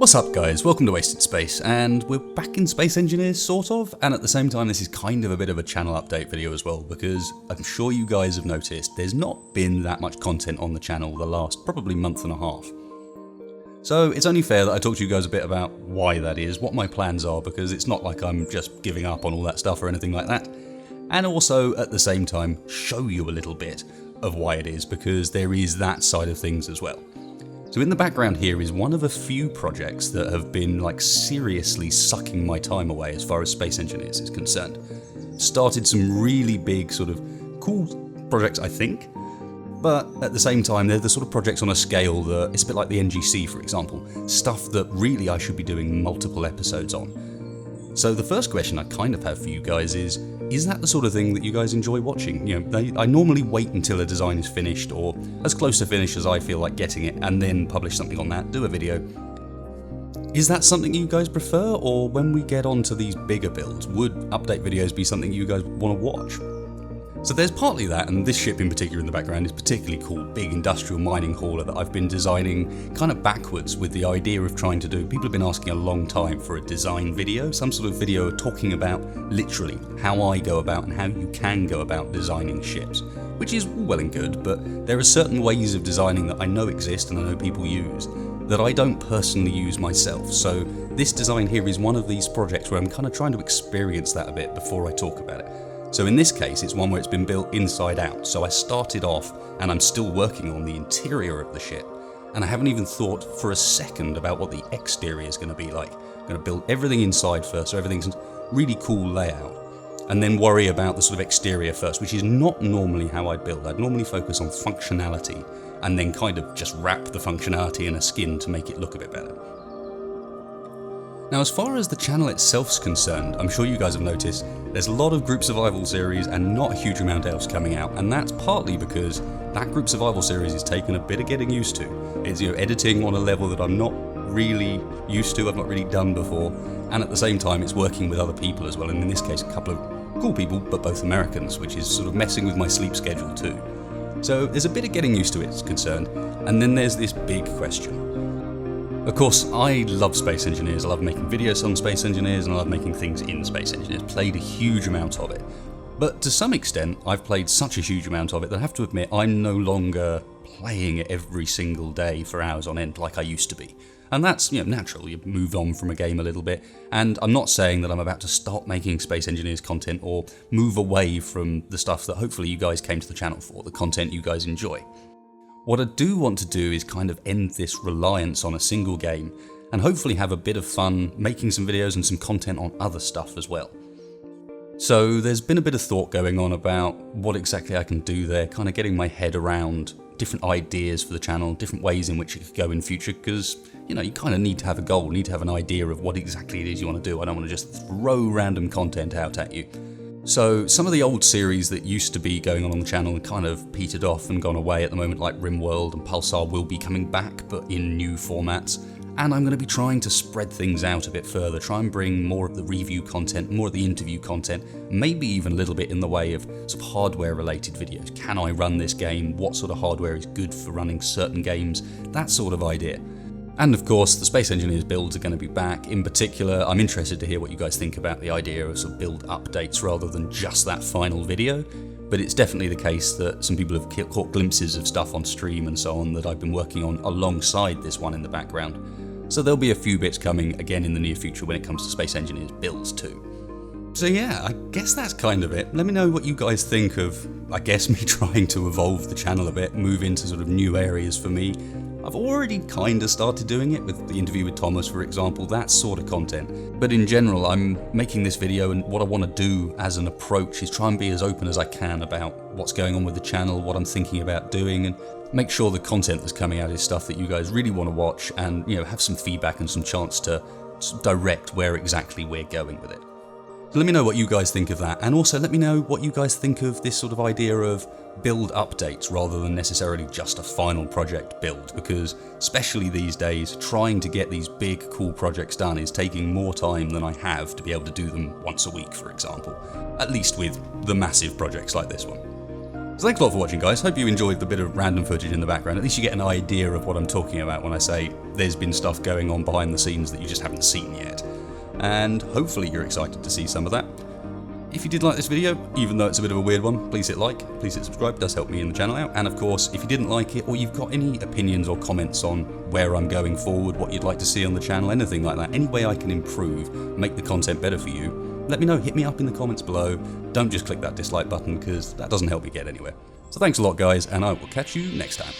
What's up guys, welcome to Wasted Space, and we're back in Space Engineers, sort of, and at the same time this is kind of a bit of a channel update video as well, because I'm sure you guys have noticed there's not been that much content on the channel the last probably month and a half. So it's only fair that I talk to you guys a bit about why that is, what my plans are, because it's not like I'm just giving up on all that stuff or anything like that, and also at the same time show you a little bit of why it is, because there is that side of things as well. So in the background here is one of a few projects that have been like seriously sucking my time away as far as Space Engineers is concerned. Started some really big sort of cool projects, I think, but at the same time they're the sort of projects on a scale that it's a bit like the NGC, for example, stuff that really I should be doing multiple episodes on. So the first question I kind of have for you guys is that the sort of thing that you guys enjoy watching? You know, I normally wait until a design is finished, or as close to finish as I feel like getting it, and then publish something on that, do a video. Is that something you guys prefer, or when we get onto these bigger builds, would update videos be something you guys want to watch? So there's partly that, and this ship in particular in the background is particularly cool, big industrial mining hauler that I've been designing kind of backwards with the idea of trying to do. People have been asking a long time for a design video, some sort of video talking about literally how I go about and how you can go about designing ships, which is well and good, but there are certain ways of designing that I know exist and I know people use that I don't personally use myself. So this design here is one of these projects where I'm kind of trying to experience that a bit before I talk about it. So in this case, it's one where it's been built inside out. So I started off, and I'm still working on the interior of the ship, and I haven't even thought for a second about what the exterior is going to be like. I'm going to build everything inside first, so everything's really cool layout, and then worry about the sort of exterior first, which is not normally how I build. I'd normally focus on functionality, and then kind of just wrap the functionality in a skin to make it look a bit better. Now, as far as the channel itself is concerned, I'm sure you guys have noticed there's a lot of group survival series and not a huge amount else coming out, and that's partly because that group survival series is taken a bit of getting used to. It's, editing on a level that I'm not really used to, I've not really done before, and at the same time it's working with other people as well, and in this case a couple of cool people, but both Americans, which is sort of messing with my sleep schedule too. So there's a bit of getting used to it's concerned, and then there's this big question. Of course, I love Space Engineers, I love making videos on Space Engineers, and I love making things in Space Engineers, played a huge amount of it. But to some extent, I've played such a huge amount of it that I have to admit I'm no longer playing it every single day for hours on end like I used to be. And that's, natural, you move on from a game a little bit, and I'm not saying that I'm about to stop making Space Engineers content or move away from the stuff that hopefully you guys came to the channel for, the content you guys enjoy. What I do want to do is kind of end this reliance on a single game and hopefully have a bit of fun making some videos and some content on other stuff as well. So there's been a bit of thought going on about what exactly I can do there, kind of getting my head around different ideas for the channel, different ways in which it could go in future, because you kind of need to have a goal, need to have an idea of what exactly it is you want to do. I don't want to just throw random content out at you. So some of the old series that used to be going on the channel kind of petered off and gone away at the moment, like RimWorld and Pulsar will be coming back, but in new formats. And I'm going to be trying to spread things out a bit further, try and bring more of the review content, more of the interview content, maybe even a little bit in the way of sort of hardware related videos. Can I run this game? What sort of hardware is good for running certain games? That sort of idea. And of course, the Space Engineers builds are going to be back. In particular, I'm interested to hear what you guys think about the idea of sort of build updates rather than just that final video. But it's definitely the case that some people have caught glimpses of stuff on stream and so on that I've been working on alongside this one in the background. So there'll be a few bits coming again in the near future when it comes to Space Engineers builds too. So yeah, I guess that's kind of it. Let me know what you guys think of, I guess, me trying to evolve the channel a bit, move into sort of new areas for me. I've already kind of started doing it with the interview with Thomas, for example, that sort of content. But in general, I'm making this video, and what I want to do as an approach is try and be as open as I can about what's going on with the channel, what I'm thinking about doing, and make sure the content that's coming out is stuff that you guys really want to watch and, have some feedback and some chance to direct where exactly we're going with it. So let me know what you guys think of that, and also let me know what you guys think of this sort of idea of build updates rather than necessarily just a final project build, because especially these days, trying to get these big cool projects done is taking more time than I have to be able to do them once a week, for example, at least with the massive projects like this one. So thanks a lot for watching, guys. Hope you enjoyed the bit of random footage in the background. At least you get an idea of what I'm talking about when I say there's been stuff going on behind the scenes that you just haven't seen yet. And hopefully you're excited to see some of that. If you did like this video, even though it's a bit of a weird one, please hit like, please hit subscribe, it does help me in the channel out. And of course, if you didn't like it, or you've got any opinions or comments on where I'm going forward, what you'd like to see on the channel, anything like that, any way I can improve, make the content better for you, let me know, hit me up in the comments below. Don't just click that dislike button, because that doesn't help me get anywhere. So thanks a lot, guys, and I will catch you next time.